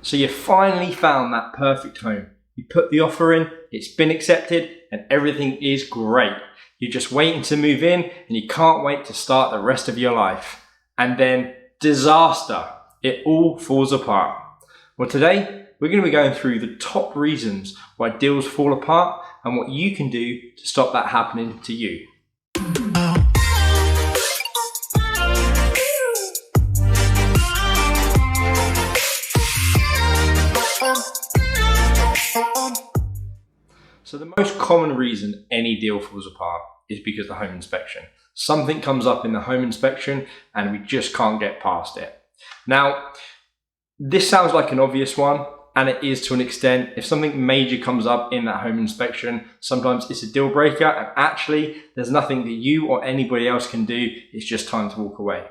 So you finally found that perfect home. You put the offer in, it's been accepted, and everything is great. You're just waiting to move in and you can't wait to start the rest of your life. And then disaster. It all falls apart. Well, today we're going to be going through the top reasons why deals fall apart and what you can do to stop that happening to you. So the most common reason any deal falls apart is because of the home inspection. Something comes up in the home inspection and we just can't get past it. Now, this sounds like an obvious one, and it is to an extent. If something major comes up in that home inspection, sometimes it's a deal breaker, and actually there's nothing that you or anybody else can do. It's just time to walk away.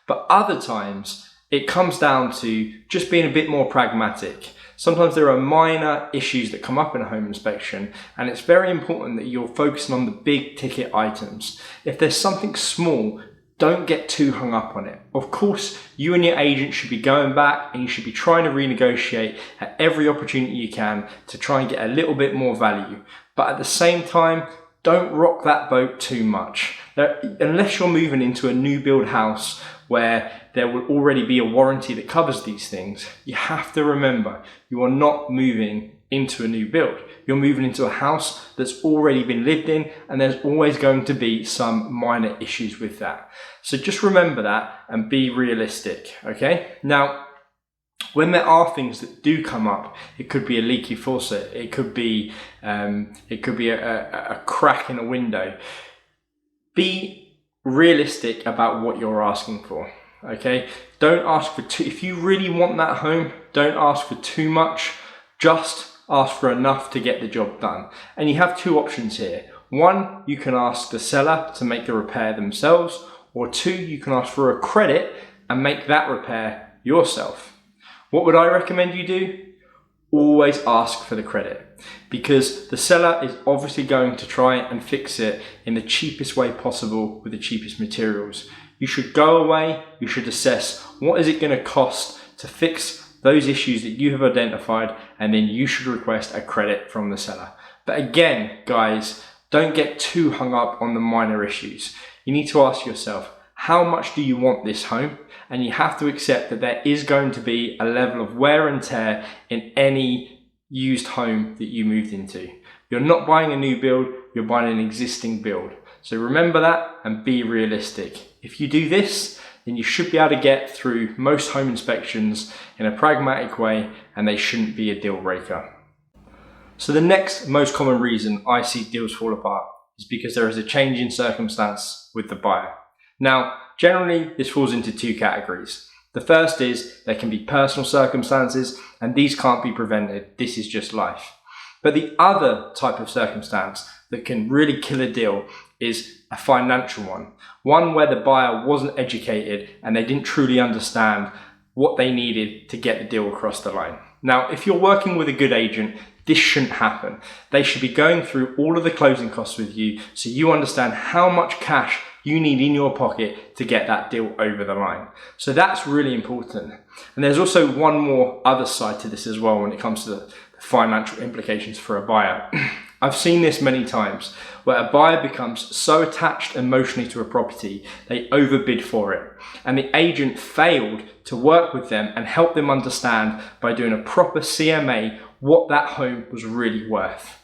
But other times it comes down to just being a bit more pragmatic. Sometimes there are minor issues that come up in a home inspection, and it's very important that you're focusing on the big ticket items. If there's something small, don't get too hung up on it. Of course, you and your agent should be going back and you should be trying to renegotiate at every opportunity you can to try and get a little bit more value. But at the same time, don't rock that boat too much. Now, unless you're moving into a new build house where there will already be a warranty that covers these things, you have to remember you are not moving into a new build. You're moving into a house that's already been lived in, and there's always going to be some minor issues with that. So just remember that and be realistic, okay? Now, when there are things that do come up, it could be a leaky faucet, it could be a crack in a window. Be realistic about what you're asking for, okay? Don't ask for too, if you really want that home, don't ask for too much, just ask for enough to get the job done. And you have two options here. One, you can ask the seller to make the repair themselves, or two, you can ask for a credit and make that repair yourself. What would I recommend you do? Always ask for the credit, because the seller is obviously going to try and fix it in the cheapest way possible with the cheapest materials. You should go away, you should assess what is it going to cost to fix those issues that you have identified, and then you should request a credit from the seller. But again, guys, don't get too hung up on the minor issues. You need to ask yourself, how much do you want this home? And you have to accept that there is going to be a level of wear and tear in any used home that you moved into. You're not buying a new build, you're buying an existing build. So remember that and be realistic. If you do this, then you should be able to get through most home inspections in a pragmatic way, and they shouldn't be a deal breaker. So the next most common reason I see deals fall apart is because there is a change in circumstance with the buyer. Now, generally this falls into two categories. The first is there can be personal circumstances, and these can't be prevented. This is just life. But the other type of circumstance that can really kill a deal is a financial one. One where the buyer wasn't educated and they didn't truly understand what they needed to get the deal across the line. Now, if you're working with a good agent, this shouldn't happen. They should be going through all of the closing costs with you so you understand how much cash you need in your pocket to get that deal over the line. So that's really important. And there's also one more other side to this as well when it comes to the financial implications for a buyer. I've seen this many times where a buyer becomes so attached emotionally to a property, they overbid for it. And the agent failed to work with them and help them understand by doing a proper CMA what that home was really worth.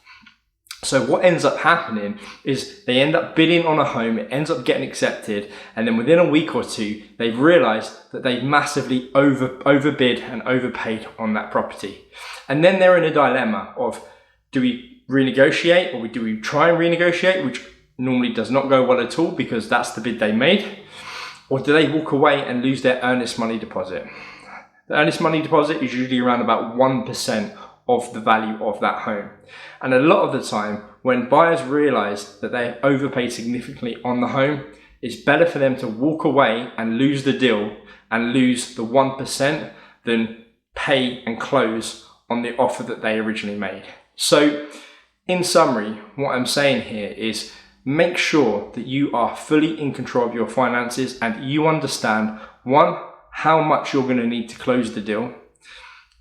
So what ends up happening is they end up bidding on a home, it ends up getting accepted, and then within a week or two, they've realized that they've massively overbid and overpaid on that property. And then they're in a dilemma of, do we renegotiate or do we try and renegotiate, which normally does not go well at all because that's the bid they made, or do they walk away and lose their earnest money deposit? The earnest money deposit is usually around about 1% of the value of that home. And a lot of the time, when buyers realize that they have overpaid significantly on the home, it's better for them to walk away and lose the deal and lose the 1% than pay and close on the offer that they originally made. So in summary, what I'm saying here is make sure that you are fully in control of your finances and you understand, one, how much you're going to need to close the deal,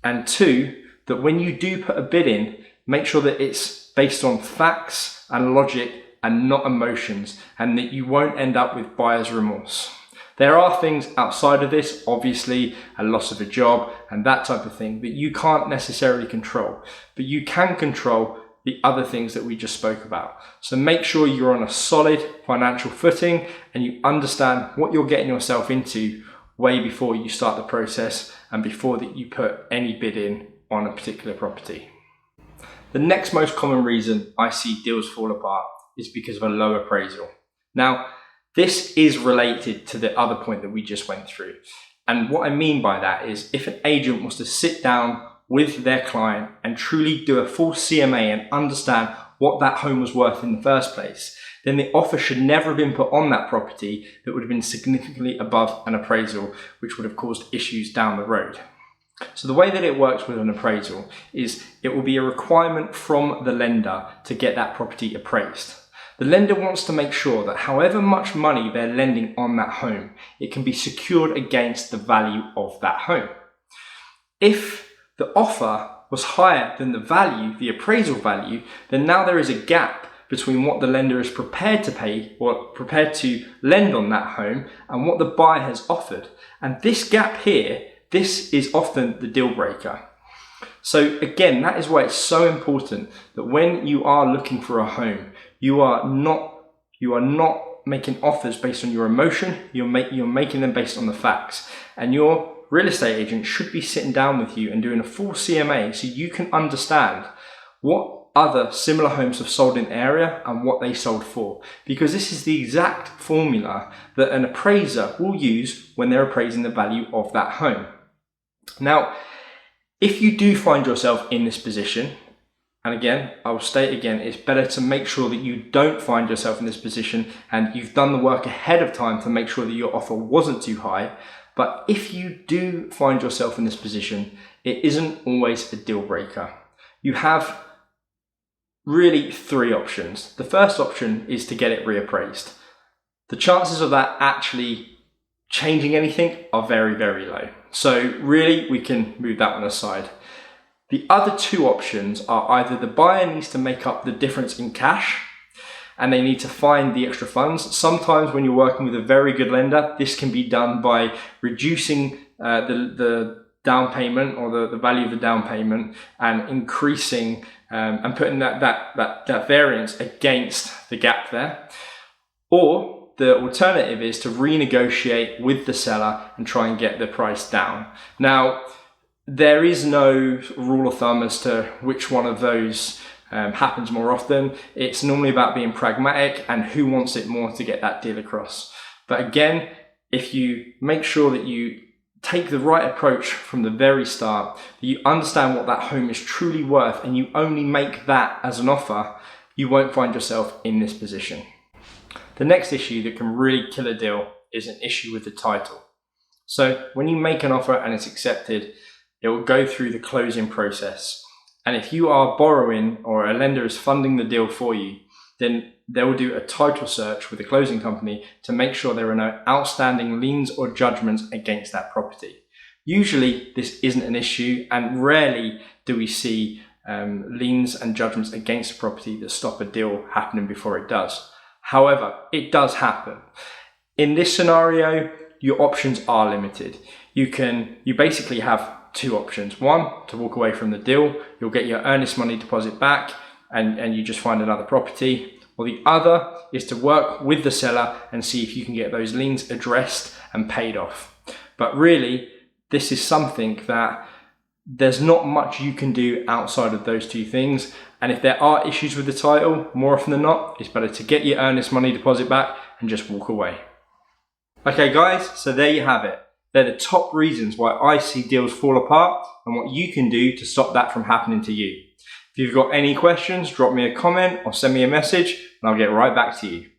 And two, that when you do put a bid in, make sure that it's based on facts and logic and not emotions, and that you won't end up with buyer's remorse. There are things outside of this, obviously a loss of a job and that type of thing, that you can't necessarily control, but you can control the other things that we just spoke about. So make sure you're on a solid financial footing and you understand what you're getting yourself into way before you start the process and before that you put any bid in on a particular property. The next most common reason I see deals fall apart is because of a low appraisal. Now, this is related to the other point that we just went through. And what I mean by that is if an agent was to sit down with their client and truly do a full CMA and understand what that home was worth in the first place, then the offer should never have been put on that property that would have been significantly above an appraisal, which would have caused issues down the road. So the way that it works with an appraisal is it will be a requirement from the lender to get that property appraised. The lender wants to make sure that however much money they're lending on that home, it can be secured against the value of that home. If the offer was higher than the value, the appraisal value, then now there is a gap between what the lender is prepared to pay or prepared to lend on that home and what the buyer has offered. And this gap here, this is often the deal breaker. So again, that is why it's so important that when you are looking for a home, you are not making offers based on your emotion, you're making them based on the facts. And your real estate agent should be sitting down with you and doing a full CMA so you can understand what other similar homes have sold in the area and what they sold for. Because this is the exact formula that an appraiser will use when they're appraising the value of that home. Now, if you do find yourself in this position, and again, I will state again, it's better to make sure that you don't find yourself in this position and you've done the work ahead of time to make sure that your offer wasn't too high. But if you do find yourself in this position, it isn't always a deal breaker. You have really three options. The first option is to get it reappraised. The chances of that actually changing anything are very, very low. So really, we can move that one aside. The other two options are either the buyer needs to make up the difference in cash and they need to find the extra funds. Sometimes when you're working with a very good lender, this can be done by reducing the down payment or the value of the down payment and increasing and putting that variance against the gap there. Or the alternative is to renegotiate with the seller and try and get the price down. Now, there is no rule of thumb as to which one of those happens more often. It's normally about being pragmatic and who wants it more to get that deal across. But again, if you make sure that you take the right approach from the very start, that you understand what that home is truly worth and you only make that as an offer, you won't find yourself in this position. The next issue that can really kill a deal is an issue with the title. So when you make an offer and it's accepted, it will go through the closing process. And if you are borrowing or a lender is funding the deal for you, then they will do a title search with the closing company to make sure there are no outstanding liens or judgments against that property. Usually this isn't an issue, and rarely do we see liens and judgments against a property that stop a deal happening before it does. However, it does happen. In this scenario, your options are limited. You basically have two options. One, to walk away from the deal. You'll get your earnest money deposit back and you just find another property. Or the other is to work with the seller and see if you can get those liens addressed and paid off. But really, this is something that there's not much you can do outside of those two things. And if there are issues with the title, more often than not, it's better to get your earnest money deposit back and just walk away. Okay guys, so there you have it. They're the top reasons why I see deals fall apart and what you can do to stop that from happening to you. If you've got any questions, drop me a comment or send me a message and I'll get right back to you.